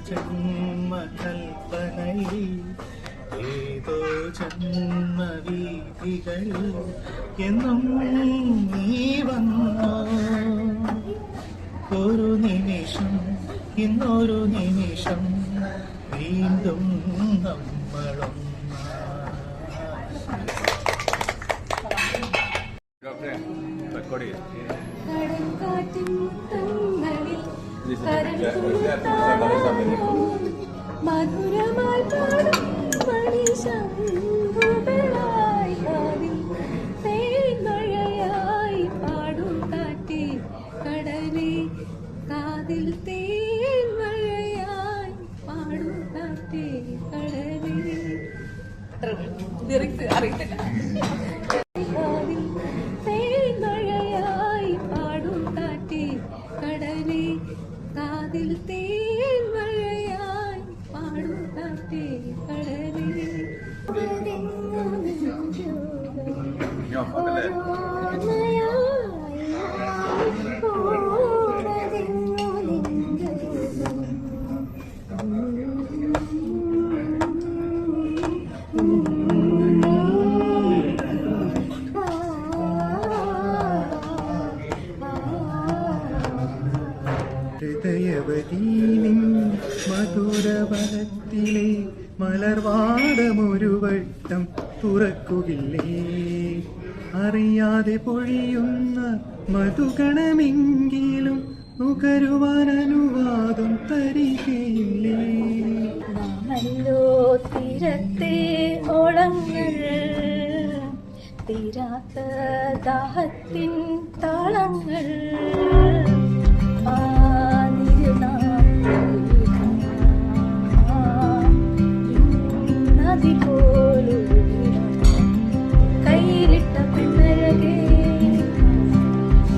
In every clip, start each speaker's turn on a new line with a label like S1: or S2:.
S1: ജന്മകൽപ്പനയിൽ ഏതോ ജന്മവീഥികളിൽ എന്നും നീ വന്നോ. ഒരു നിമിഷം ഇന്നൊരു നിമിഷം വീണ്ടും നമ്മളൊന്നാ.
S2: മധുരമായി പാടും മണിശംഖുകളായി കാതിൽ തേൻമഴയായി പാടും കാറ്റേ കടലേ കാതിൽ തേൻമഴയായി പാടും കാറ്റേ കടലേ. അറിയത്തില്ല. തേൻമഴയായി പാടും കാറ്റേ കടലേ കാതിൽ തേൻമഴയായി പാടും കാറ്റേ കടലേ.
S1: ഹൃദയവതീനിൻ മധുരവനത്തിലെ മലർവാടമൊരു വട്ടം തുറക്കുകില്ലേ. അറിയാതെ പൊഴിയുന്ന മധുഗണമെങ്കിലും നുകരുവാൻ അനുവാദം തരികയില്ലേ.
S2: നാമല്ലോ തീരത്തെ ഓളങ്ങൾ തീരാത്ത ദാഹത്തിൻ താളങ്ങൾ. കയ്യിലിട്ട പെണ്ണഴകേ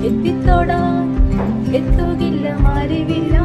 S2: എത്തിത്തോടാൻ എത്തുകില്ല മാറിവില്ല.